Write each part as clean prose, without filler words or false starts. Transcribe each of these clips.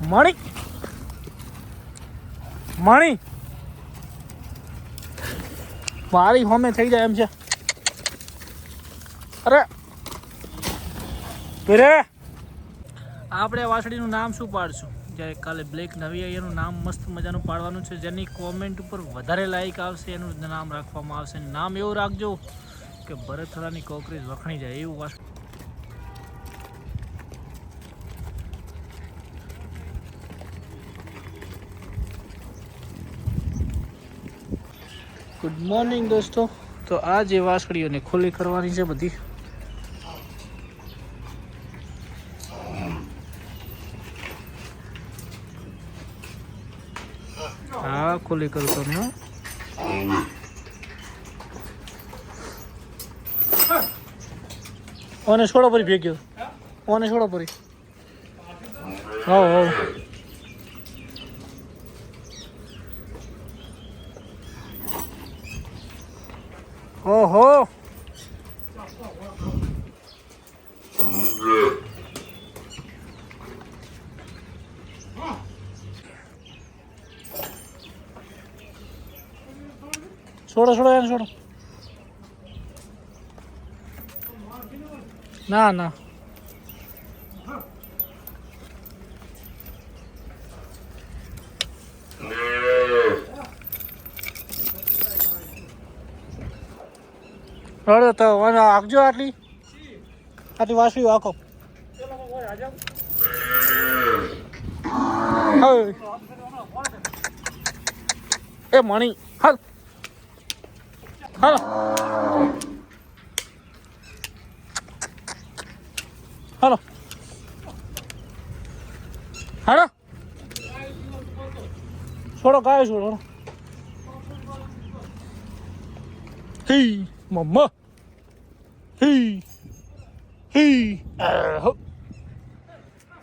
મણી મણી મારી હોમે થઈ જાય એમ છે. અરે રે આપણે વાસળીનું નામ શું પાડશું? જ્યારે કાલે બ્લેક નવી આવી એનું નામ મસ્ત મજાનું પાડવાનું છે. જેની કોમેન્ટ ઉપર વધારે લાઈક આવશે એનું નામ રાખવામાં આવશે. નામ એવું રાખજો કે ભરતથરાની કોકરીજ વખણી જાય એવું વાસળ. ગુડ મોર્નિંગ દોસ્તો. તો આ જે વાસળીઓને ખુલ્લી કરવાની છે બધી. હા ખુલ્લી કરતો ને ઓને છોડો પરી ભેગ્યો ઓને છોડો પરી. હો હો ઓહો છોડો છોડો એને છોડો. ના ના અરે તો આખજો આટલી વાસળી આખો. એ મણી હાલ હાલ હાલો હાલો છોડો ગાય છોડો. હી મમ્મા હી હી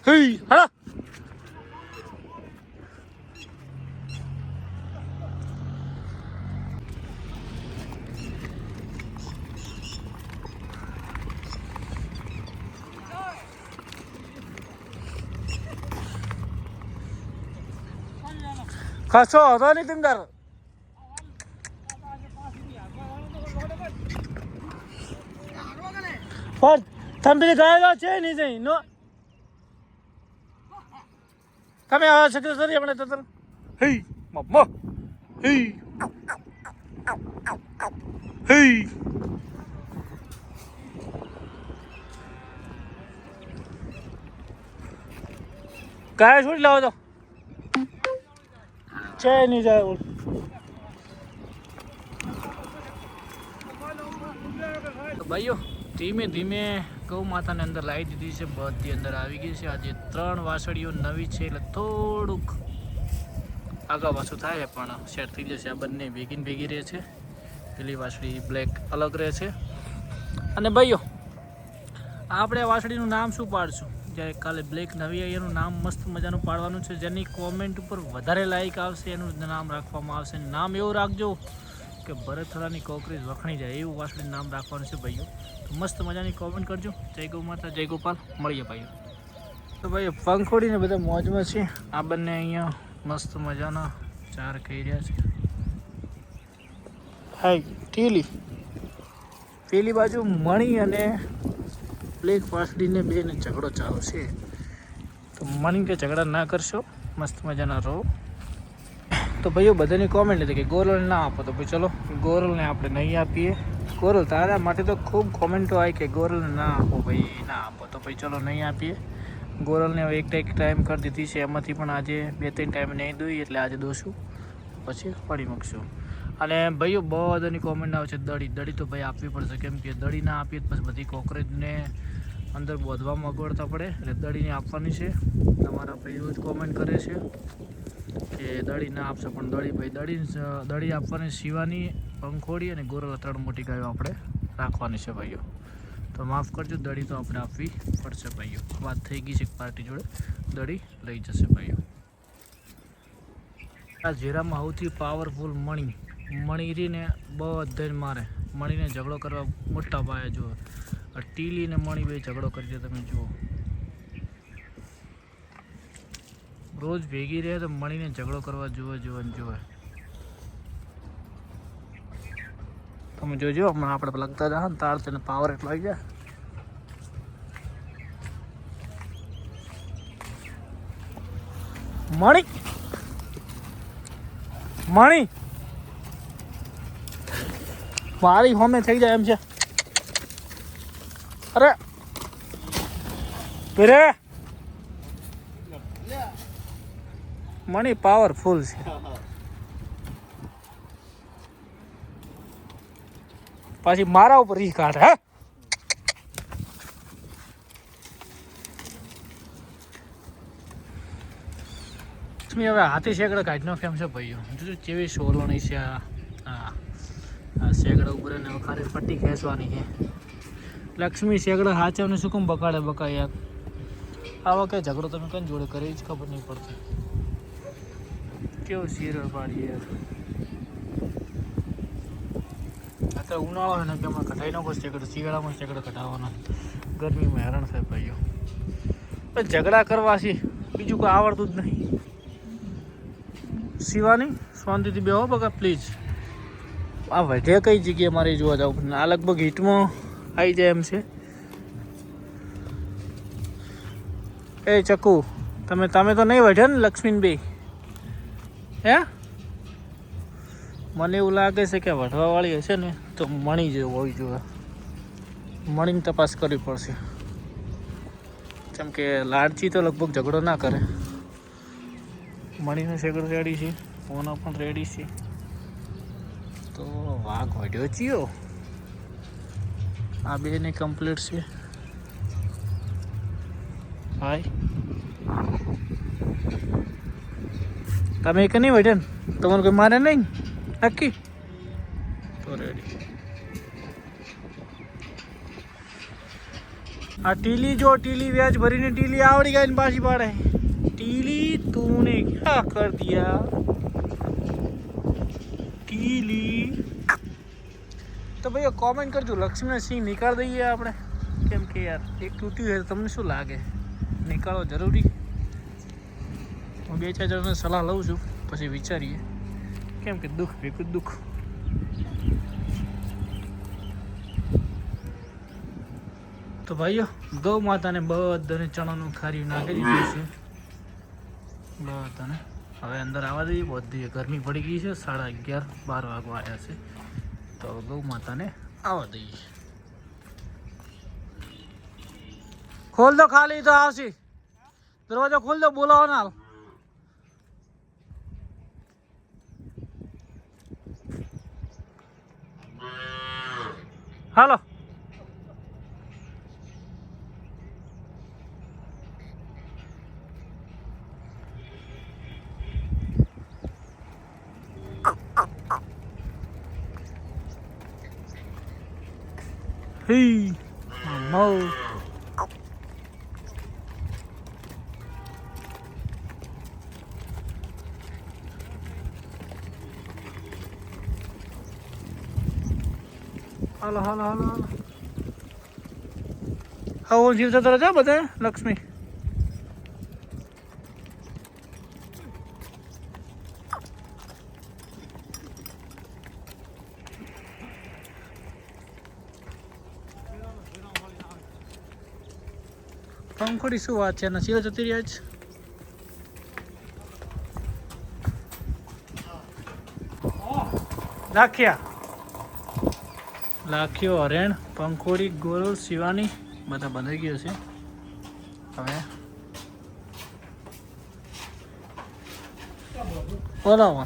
હી હાલો. કશો હતો નહીં તમે તાર. પણ તમે પેલી ગાયેલા છે નહીં જઈ નો તમે આવા શકો સરી હમણાં તો હઈ મમ્મા હઈ હઈ ગાય છોડી લાવો તો છે નહીં જાય બોલ. ભાઈઓ ધીમે ધીમે ગૌ માતાને અંદર લાવી દીધી છે. બધી અંદર આવી ગઈ છે. આજે 3 વાસળીઓ નવી છે એટલે થોડુંક આગા પાછું થાય પણ સેટ થઈ જશે. આ બંને ભેગી ભેગી રહે છે. પેલી વાસળી બ્લેક અલગ રહે છે. અને ભાઈઓ આપણે વાસળીનું નામ શું પાડશું? જ્યારે કાલે બ્લેક નવી આવી એનું નામ મસ્ત મજાનું પાડવાનું છે. જેની કોમેન્ટ ઉપર વધારે લાઈક આવશે એનું નામ રાખવામાં આવશે. નામ એવું રાખજો કે ભરતથરાની કોકરીજ વખણી જાય એવું વાસળીનું નામ રાખવાનું છે ભાઈઓ. તો મસ્ત મજાની કોમેન્ટ કરજો. જય ગૌ માતા જય ગોપાલ. મળીએ ભાઈઓ. તો ભાઈઓ પંખોડીને બધા મોજમાં છે. આ બંને અહીંયા મસ્ત મજાના ચાર ખાઈ રહ્યા છે. હાય ટીલી પેલી બાજુ મણી અને બ્લેક વાસળીને બેને ઝઘડો ચાલુ છે. તો મણી કે ઝઘડા ના કરશો, મસ્ત મજાના રહો. તો ભાઈઓ બધાની કોમેન્ટ હતી કે ગોરલ ના આપો. તો ભાઈ ચલો ગોરલને આપણે નહીં આપીએ. ગોરલ તારા માટે તો ખૂબ કોમેન્ટો આવી કે ગોરલને ના આપો ભાઈ ના આપો. તો ભાઈ ચલો નહીં આપીએ. ગોરલને હવે એક ટાઈમ કરી દીધી છે. એમાંથી પણ આજે 2-3 ટાઈમ નહીં દોઈ એટલે આજે દોશું પછી પાડી મૂકશું. અને ભાઈઓ બધાની કોમેન્ટ આવે છે દડી તો ભાઈ આપવી પડશે. કેમ કે દડી ના આપીએ તો પછી બધી કોકરેજને અંદર બોધવામાં અગવડતા પડે એટલે દડીને આપવાની છે. તમારા ભાઈ રોજ કોમેન્ટ કરે છે કે દડી ના આપશે પણ દડી આપવાની શિવાની, પંખોડી અને ગોરલ 3 મોટી ગાયો આપણે રાખવાની છે ભાઈઓ. તો માફ કરજો દડી તો આપણે આપવી પડશે ભાઈઓ. વાત થઈ ગઈ છે પાર્ટી જોડે દડી લઈ જશે ભાઈઓ. આ જીરામાં સૌથી પાવરફુલ મણી રીને બધાને મારે. મણીને ઝઘડો કરવા મોટા પાયે જુઓ. ટીલી ને મણી બે ઝઘડો કરી દે તમે જુઓ. રોજ ભેગી રહે તો મળીને ઝઘડો કરવા જોવે. તમે જોજો હમણાં આપણે લગતા જાય ને તાર તેને પાવર એટલો આવી જાય. મણી મારી હોમે થઈ જાય એમ છે. અરે રે મણી પાવરફુલ છે. પાછી મારા ઉપર ઈ કાઢે. હે હવે હાથી શેકડા કાઢી નાખે એમ છે ભાઈઓ. જોજો કેવી સોલણી છે. આ શેકડા ઉપર ને ખાલી પટ્ટી ખેંચવાની છે. લક્ષ્મી શેકડા હાચવને શું કેમ બકાય યાર. આવા કઈ ઝઘડો તમે કઈ જોડે કરી જ ખબર નહીં પડતી. કેવું સિરિયલ પાડી યાર. અત્યારે ઉનાળો હોય ને કે હમણાં કઢાઈ નાખો શેકડો. શિયાળામાં શેકડો કઢાવવાનો. ગરમીમાં હેરાન થાય ભાઈઓ. પણ ઝઘડા કરવાથી બીજું કોઈ આવડતું જ નહીં. શિવાની શાંતિથી બેહો બકા પ્લીઝ. આ વધે કઈ જગ્યાએ મારે જોવા જાવ. આ લગભગ હિટમાં આવી જાય એમ છે. એ ચકુ તમે તો નહીં વઢ્યા ને લક્ષ્મીનભાઈ? હે મને એવું લાગે છે કે વઢવાવાળી હશે ને તો મણી જેવું હોવી જોઈએ. મણીની તપાસ કરવી પડશે. કેમ કે લાડચી તો લગભગ ઝઘડો ના કરે. મણીનો શેકડો રેડી છે. ફોનો પણ રેડી છે. તો વાઘ વઢ્યો ચિયો. આ બેને કમ્પ્લીટ છે. હાય તમે એક નહીં વઢ્યા ને? તમારું કોઈ મારે નહીં નક્કી તો રેડી. આ ટીલી જો ટીલી વ્યાજ ભરીને ટીલી આવડી ગઈ ને પાછી પાડે. टीली तूने क्या कर दिया टीली? तो भैया कमेंट करजो लक्ष्मी सिंह निकाल दઈએ આપણે. કેમ કે યાર એક તૂટ્યું છે તમને શું લાગે? નિકાળો જરૂરી. હું 2-4 જણને સલાહ લઉં છું પછી વિચારીએ. કેમ કે દુઃખ ભેગું દુઃખ. તો ભાઈઓ ગૌ માતાને બધાને ચણાનું ખારી નાખી દીધું છે. બધાને હવે અંદર આવવા દઈએ. બધી ગરમી પડી ગઈ છે. 11:30-12 વાગવા આવ્યા છે. તો ગૌ માતાને આવવા દઈએ. ખોલ દો ખાલી તો આવશે. દરવાજો ખોલ દો. બોલાવો ના હાલો. Hey, Mamo. Halo. How old जीवता तो जा बताए लक्ष्मी. પંખોડી શું વાત છે? નસીબ જતી રહ્યા છે. લાખ્યો હરેણ પંખોડી ગોરલ શિવાની બધા બંધાઈ ગયો છે. હવે બોલાવો.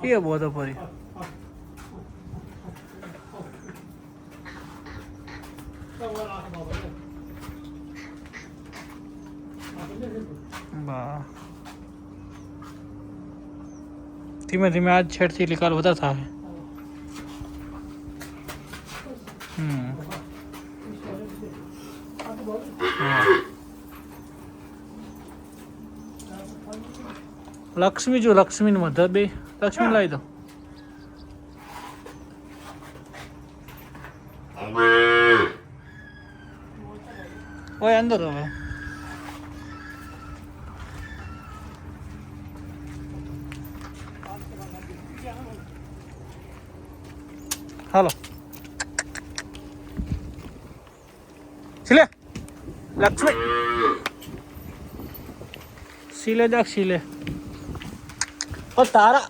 એ બધો ફરી ધીમે ધીમે આજ છેડથી નિકાલ વધારે થાય. લક્ષ્મી જો લક્ષ્મી મધર બે લક્ષ્મી લાવી દો. ઓય અંદર હવે હાલો સિલે લક્ષ્મી સિલે જાક સિલે ઓ તારા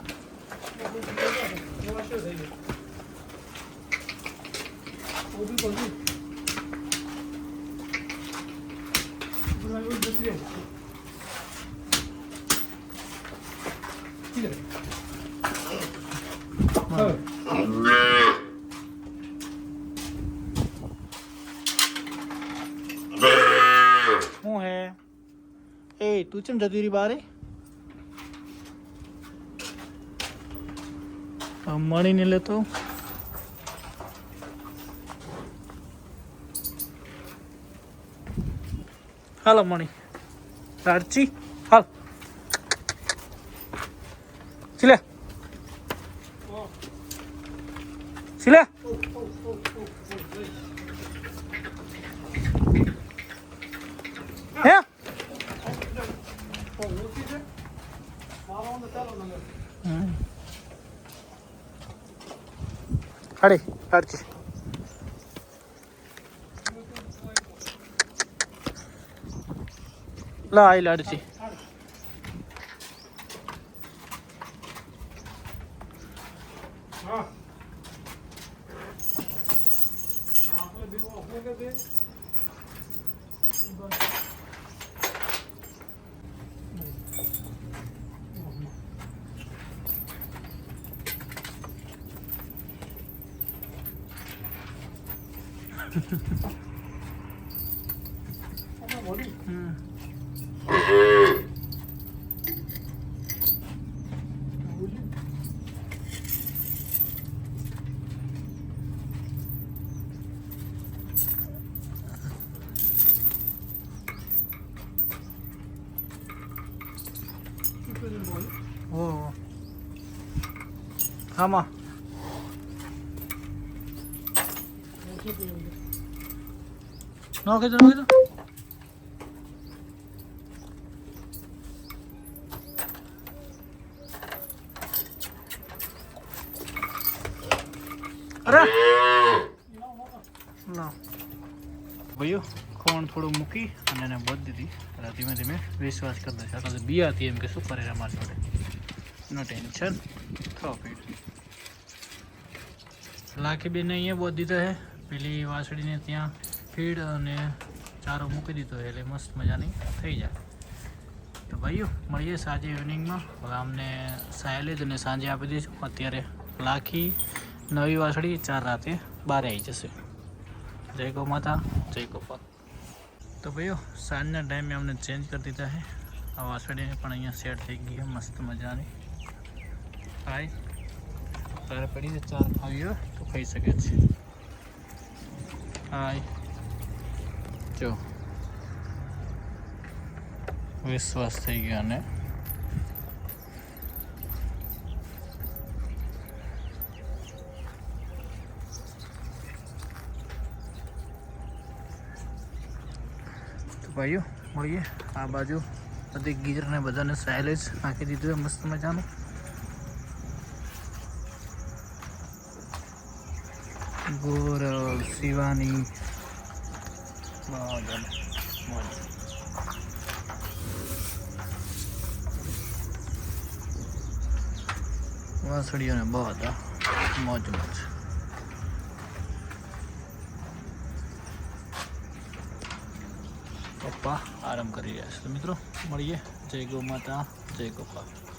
હું હે એ તું ચમ જતી રહી બારે મણીને લેતો હાલો મણી રારચી હાલ સિલે સિલે હે અરે રારચી લા આઈ લાડચી 오, 가마. 나가자, 나가자. અરે ના ભાઈઓ ખોણ થોડું મૂકી અને એને બધ દીધી એટલે ધીમે ધીમે વિશ્વાસ કરી દે છે બી હતી એમ કે શું કરે અમારી જોડે નો ટેન્શન પ્રોફિટ લાખી બેને અહીંયા બધ દીધો છે પેલી વાસળીને ત્યાં ફીડ અને ચારો મૂકી દીધો એટલે મસ્ત મજાની થઈ જાય તો ભાઈઓ મળીએ સાંજે ઇવનિંગમાં હવે અમને સાયલેજ અને સાંજે આપી દઈશું અત્યારે લાખી નવી વાસળી 4 રાતે 12 આવી જશે જય ગૌ માતા જય ગોપાલ તો ભાઈઓ સાંજના ટાઈમે અમને ચેન્જ કરી દીધા છે આ વાસળીને પણ અહીંયા સેટ થઈ ગઈ છે મસ્ત મજાની ખાઈ તારે પડી છે 4 ખાવી હોય તો ખાઈ શકે છે હાય જો વિશ્વાસ થઈ ગયો અને ભાઈઓ મળીએ આ બાજુ બધી ગીરને બધાને સાયલેજ નાખી દીધું મસ્ત મજાનું ગોરવ શિવાની વાસળીઓને બધા મોજ મોજ પપ્પા આરામ કરી રહ્યા છે તો મિત્રો મળીએ જય ગૌ માતા જય ગોપાલ